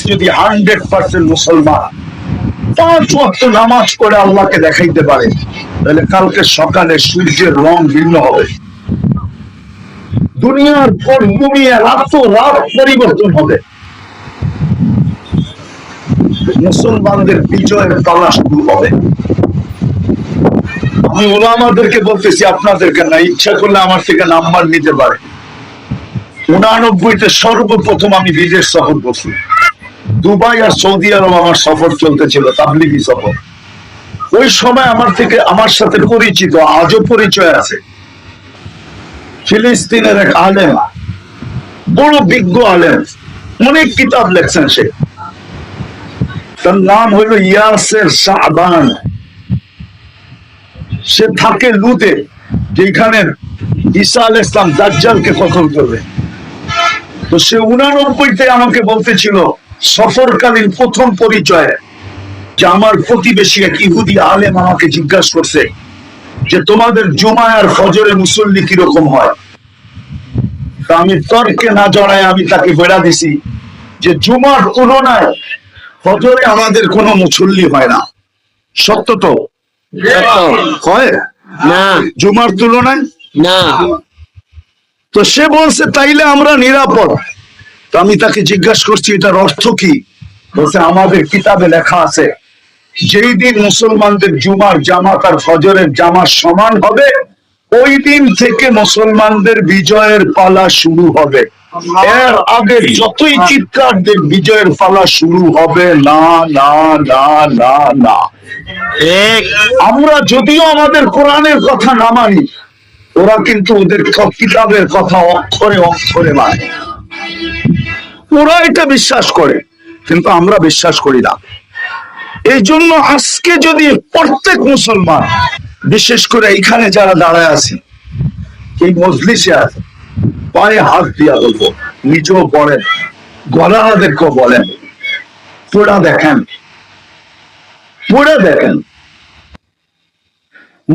যদি 100% মুসলমান 5 ওয়াক্ত নামাজ পড়ে আল্লাহকে দেখাইতে পারে, তাহলে কালকে সকালে সূর্যের রং ভিন্ন হবে, দুনিয়ার পটভূমি রাত পরিবর্তন হবে। মুসলমানদের বিজয়ের পালা শুরু হবে। আমি উলামাদেরকে বলতেছি, আপনাদেরকে না, ইচ্ছা করলে আমার থেকে নাম্বার নিতে পারে। 89-তে সর্বপ্রথম আমি বিদেশ সফর করছি, দুবাই আর সৌদি আরব আমার সফর চলতেছিল, তাবলিগি সফর। ওই সময় আমার সাথে পরিচিত, আজও পরিচয় আছে, ফিলিস্তিনের এক আলেম, বড় বিজ্ঞ আলেম, অনেক কিতাব লেখছেন সে। তার নাম হইল ইয়াসের শাহবান। সে থাকে লুতে, যেখানে ঈসা আলাইহিস সালাম দাজ্জালকে কতল করবে। তো সে 89-তে আমাকে বলতেছিল, সফরকালীন প্রথম পরিচয়ে, যে আমার প্রতিবেশী এক ইহুদি আলেম আমাকে জিজ্ঞাসা করছে যে তোমাদের জুমায় আর ফজরে মুসল্লি কিরকম হয়। তা আমি তর্কে না জড়ায় আমি তাকে বেড়া দিছি যে জুমার তুলনায় ফজরে আমাদের কোনো মুসল্লি হয় না। সত্য তো? হয় না জুমার তুলনায় না। তো সে বলছে তাইলে আমরা নিরাপদ। তো আমি তাকে জিজ্ঞাসা করছি এটার অর্থ কি? বলছে আমাদের কিতাবে লেখা আছে যেই দিন মুসলমানদের জুমার জামাত আর ফজরের জামাত সমান হবে, ওই দিন থেকে মুসলমানদের বিজয়ের পালা শুরু হবে। এর আগে যতই চিৎকার দেন, বিজয়ের পালা শুরু হবে না, না, না, না, না। আমরা যদিও আমাদের কোরআনের কথা না মানি, ওরা কিন্তু ওদের কিতাবের কথা অক্ষরে অক্ষরে মানে। ওরা এটা বিশ্বাস করে, কিন্তু আমরা বিশ্বাস করি না। এই জন্য আজকে যদি প্রত্যেক মুসলমান, বিশেষ করে এখানে যারা দাঁড়ায় আছি, এই মজলিসে আছে, পায়ে হাত দিয়া বলবো, নিজেও পড়েন, গলাদেরকেও বলেন, পড়া দেখেন, পড়ে দেখেন,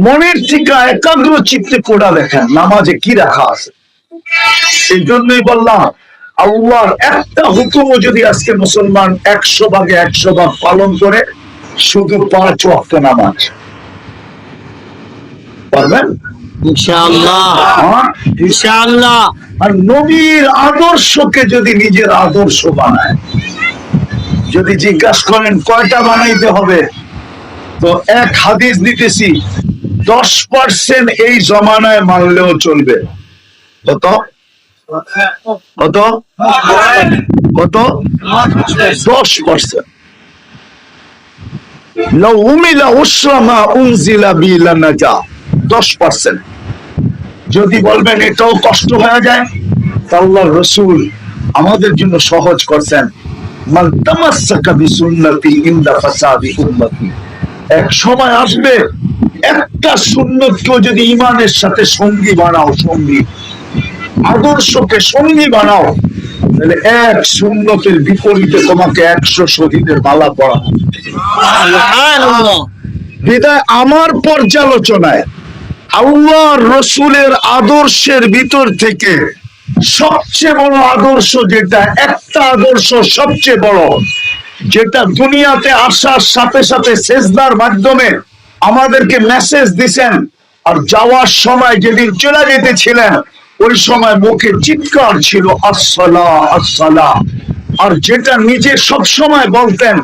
মনের থেকে একাগ্র চিত্তে পড়া দেখেন নামাজে কি রাখা আছে। এই জন্যই বললাম, আল্লাহর একটা হুকুমও যদি আজকে মুসলমান 100 ভাগে 100 ভাগ পালন করে, শুধু 5 ওয়াক্ত নামাজ পারবেন ইনশাআল্লাহ, ইনশাআল্লাহ। আর নবীর আদর্শকে যদি নিজের আদর্শ বানায়, যদি জিজ্ঞাসা করেন কয়টা বানাইতে হবে, তো এক হাদিস দিতেছি, 10% এই জমানায় মানলেও চলবে। কত কত কত? 10%। লাউ উমিলা উসরামা উনজিলা বিলানাজা, 10%। যদি বলবেন এটাও কষ্ট হয়ে যায়, আল্লাহর রাসূল আমাদের জন্য সহজ করছেন, মান তামাসসাকা বিসুন্নতি ইনদা ফাসাদি উম্মতি। এক সময় আসবে, একটা সুন্নতকেও যদি ঈমানের সাথে সঙ্গী বানাও, সঙ্গী আদর্শকে সঙ্গী বানাও, তাহলে এক সুন্নতের বিপরীতে তোমাকে 100 শহীদের মালা পড়া। বিদায় আমার পর্যালোচনায় আল্লাহর রাসূলের আদর্শের ভিতর থেকে সবচেয়ে বড় আদর্শ যেটা, একটা আদর্শ সবচেয়ে বড়, যেটা দুনিয়াতে আসার সাথে সাথে সেজদার মাধ্যমে আমাদেরকে মেসেজ দিছেন, আর যাওয়ার সময় যেদিন চলে যেতেছিলেন ওই সময় মুখে চিৎকার ছিল আসসালাহ আসসালাহ। আর যেটা নিজে সব সময় বলতেন,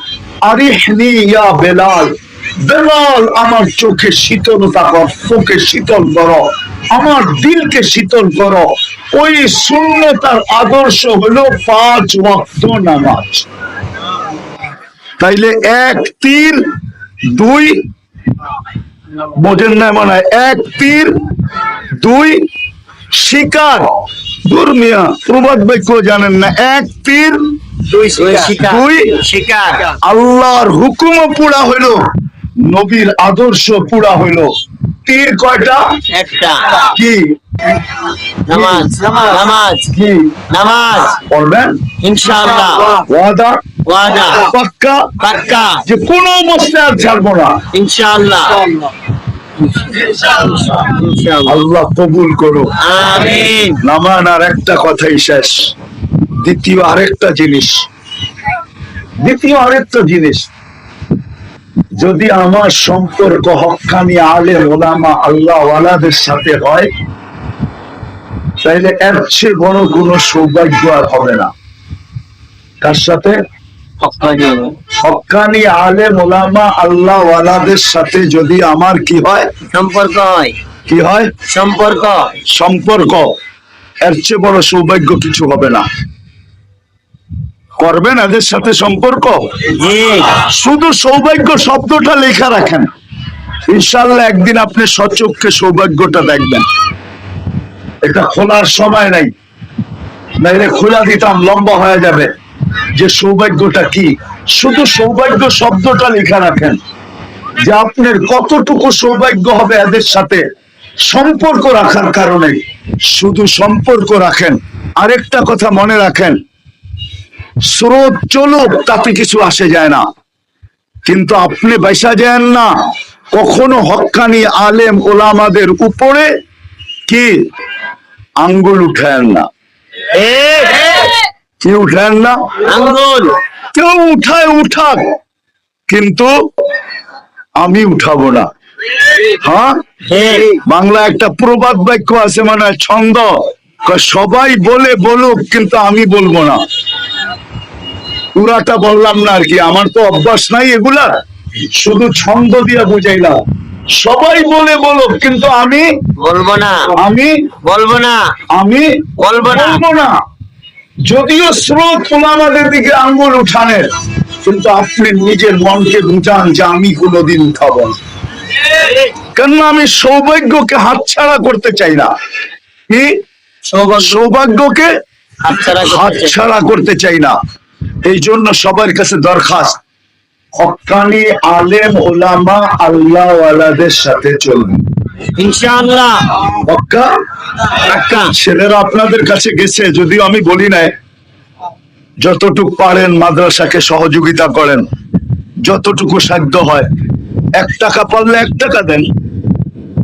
আরিহনি ইয়া বেলাল, বেলাল আমার চোখে শীতলতা কর, চোখে শীতল করো, আমার দিলকে শীতল করো। ওই সুন্নতার আদর্শ হলো 5 ওয়াক্ত নামাজ। তাইলে 1 তীর 2 বোঝেন না মনে হয়, 1 তীর 2 শিকার। দুর্মিয়া প্রবাদ বাক্য জানেন না, 1 তীর 2 শিকার। আল্লাহর হুকুমও পুরা হইলো, নবীর আদর্শ পুরা হইলো। তীর কয়টা? একটা। কি? নামাজ। নামাজ কি? নামাজ পড়বেন ইনশাআল্লাহ। ওয়াদা? ওয়াদা। পাক্কা? পাক্কা। যে কোনো অবস্থায় আর ছাড়বো না ইনশাআল্লাহ। আল্লাহ কবুল করো, আমিন। নামান আর একটা কথাই শেষ। দ্বিতীয় আরেকটা জিনিস, দ্বিতীয় আরেকটা জিনিস, যদি আমার সম্পর্ক হক্কানি আলেম ওলামা আল্লাহ ওয়ালাদের সাথে হয়, তাইলে এর চেয়ে বড় কোন সৌভাগ্য আর হবে না। কার সাথে? হক্কানি আলেম ওলামা আল্লাহ ওয়ালাদের সাথে যদি আমার কি হয়? সম্পর্ক হয়। কি হয়? সম্পর্ক। সম্পর্ক। এর চেয়ে বড় সৌভাগ্য কিছু হবে না। করবেন এদের সাথে সম্পর্ক? শুধু সৌভাগ্য শব্দটা লেখা রাখেন, ইনশাআল্লাহ একদিন আপনি সচক্ষে সৌভাগ্যটা দেখবেন। এটা খোলার সময় নাই, নাইলে খোলা দিতাম লম্বা হয়ে যাবে। যে সৌভাগ্যটা কি, শুধু সৌভাগ্য শব্দটা লেখা রাখেন, যে আপনার কতটুকু সৌভাগ্য হবে এদের সাথে সম্পর্ক রাখার কারণে। শুধু সম্পর্ক রাখেন। আরেকটা কথা মনে রাখেন, স্রোত চলুক তাতে কিছু আসে যায় না, কিন্তু আপনি বাইসা যান না। কখনো হক্কানি আলেম ওলামাদের উপরে কি আঙ্গুল উঠায়েন না। কি উঠায়েন না? আঙ্গুল। কেউ উঠায় উঠাক, কিন্তু আমি উঠাবো না। হ্যাঁ, বাংলা একটা প্রবাদ বাক্য আছে, মানে ছন্দ, সবাই বলে বলুক কিন্তু আমি বলবো না। পুরাটা বললাম না আর কি, আমার তো অভ্যাস নাই এগুলা, শুধু ছন্দ দিয়ে বুঝাইলাম। সবাই বলে বলুক কিন্তু আমি বলবো না। আমি বলবো না। আমি বলবো না। যদিও স্রোত ওলামাদের দিকে আঙ্গুল উঠানের, কিন্তু আপনি নিজের মনকে বুঝান যে আমি কোনোদিন উঠাবো না। কেননা আমি সৌভাগ্যকে হাতছাড়া করতে চাই না। কি? সৌভাগ্যকে হাতছাড়া করতে চাই না। এই জন্য সবার কাছে দরখাস্ত, হক্কানি আলেম ওলামা আল্লাহ ওয়ালাদের সাথে চলবে ইনশাআল্লাহ। পাক্কা? ছেলেরা আপনাদের কাছে গেছে, যদিও আমি বলি নাই। যতটুকু পারেন মাদ্রাসাকে সহযোগিতা করেন, যতটুকু সাধ্য হয়। 1 টাকা পারলে 1 টাকা দেন।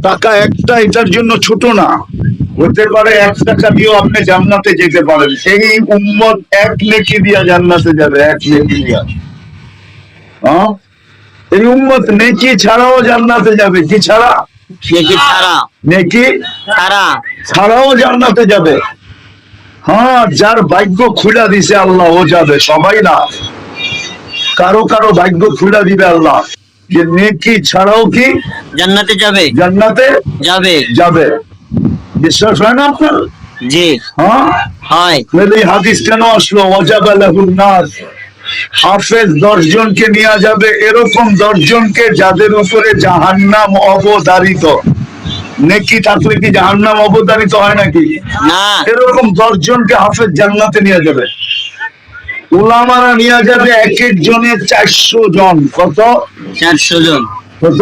টাকা একটা এটার জন্য ছোট না, হতে পারে 1 টাকা দিয়েও আপনি জান্নাতে যেতে পারেন। এই উম্মত 1 নেকি দিয়া জান্নাতে যাবে, 1 নেকি দিয়া। এই উম্মত নেকি ছাড়াও জান্নাতে যাবে। কি ছাড়া? নেকি ছাড়াও জান্নাতে যাবে। হ্যাঁ, যার ভাগ্য খুলে দিছে আল্লাহ ও যাবে, সবাই না। কারো কারো ভাগ্য খুলে দিবে আল্লাহ, যে নেকি ছাড়াও কি জান্নাতে যাবে। জান্নাতে যাবে যাবে। বিশ্বাস হয় না আপনার? জি। হ্যাঁ হয়। এই হাদিস কেন আসলো? ওয়াজাবা লাহুন নাস, হাফেজ 10 জনকে নিয়ে যাবে, এরকম 10 জনকে যাদের উপরে জাহান্নাম অবধারিত। নেকি থাকলে কি জাহান্নাম অবধারিত হয় নাকি? না। এরকম 10 জনকে হাফেজ জান্নাতে নিয়ে যাবে। উলামারা নিয়ে যাবে এক এক জনের 400 জন। কত? 400 জন। কত?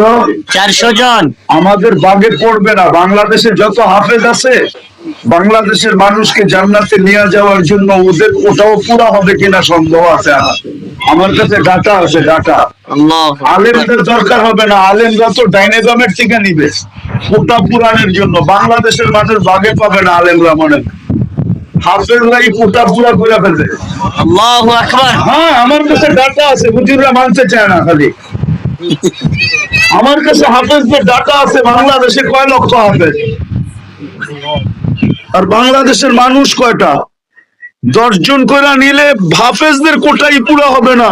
400 জন। আমাদের বাগে পড়বে না। বাংলাদেশে যত হাফেজ আছে, বাংলাদেশের মানুষকে জান্নাতে নিয়ে যাওয়ার জন্য ওদের ওটাও পুরা হবে কিনা সন্দেহ আছে। আমার কাছে ডাটা আছে, ডাটা। আলেমদের দরকার হবে না, আলেমরা তো ডাইনাগামের থেকে নিবে ওটা পুরানের জন্য। বাংলাদেশের মানুষ বাগে পাবে না আলেমরা, মনে হাফেজরাই ওটা পুরা করে ফেলবে। আল্লাহু আকবার। হ্যাঁ, আমার কাছে ডাটা আছে, হুজুররা মানতে চায় না। খালি আমার কাছে হাফেজদের ডাটা আছে। বাংলাদেশে কয় লক্ষ হাফেজ, আর বাংলাদেশের মানুষ কয়টা? 10 জন করে নিলে হাফেজদের কোটাই পুরা হবে না।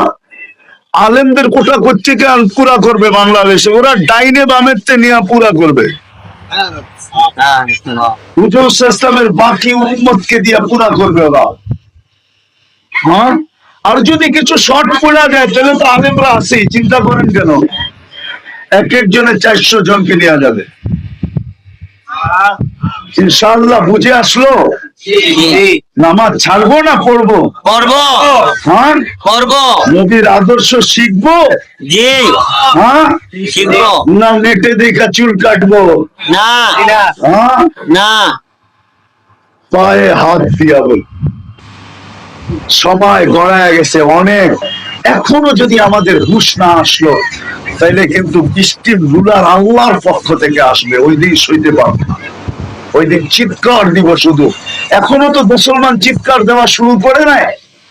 আলেমদের কোটা কোত্থেকে পুরা করবে বাংলাদেশে? ওরা ডাইনে বামের নিয়ে পুরা করবে। হুজুর ইসলামের বাকি উম্মতকে দিয়ে পুরা করবে ওরা। হ্যাঁ, আর যদি কিছু শর্ট পড়া যায় তাহলে তো আলেমরা আছেই, চিন্তা করেন কেন? এক একজনের 400 জনকে নেওয়া যাবে। ইনশাআল্লাহ বুঝে আসলো? নামাজ ছাড়বো না পড়বো? পড়বো। হ্যাঁ, পড়বো। নবীর আদর্শ শিখবো। জি। হ্যাঁ, শিখবো। না নেটে দেখা চুল কাটবো? না। হ্যাঁ, না। পায়ে হাত দিয়া বল। সময় গড়ায় গেছে অনেক। এখনো যদি আমাদের হুঁশ না আসলো, তাইলে কিন্তু বৃষ্টির রুলার আল্লাহর পক্ষ থেকে আসবে। ওই দিন সইতে পারবে না, ওই দিন চিৎকার দিব শুধু। এখনো তো মুসলমান চিৎকার দেওয়া শুরু করে নাই।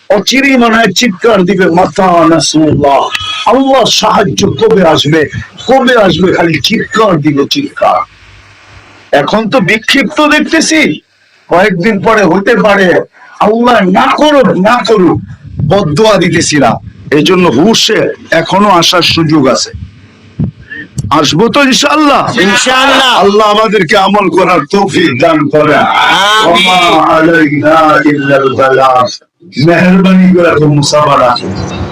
অচিরেই মনে হয় চিৎকার দিবে, মাতা নাসরুল্লাহ, আল্লাহ সাহায্য কবে আসবে, কবে আসবে, খালি চিৎকার দিবে চিৎকার। এখন তো বিক্ষিপ্ত দেখতেছি, কয়েকদিন পরে হতে পারে আল্লাহ না করুক না করুক বদদোয়া দিতেছিলাম। এই জন্য হুশে এখনো আসার সুযোগ আছে। আসবো তো ইনশাআল্লাহ। ইনশাআল্লাহ। আল্লাহ আমাদেরকে আমল করার তৌফিক দান করেন। আমিন। ওয়া মা আলাইনা ইল্লাল বালাগ। মেহেরবানি করে মুসাফা রাখুন।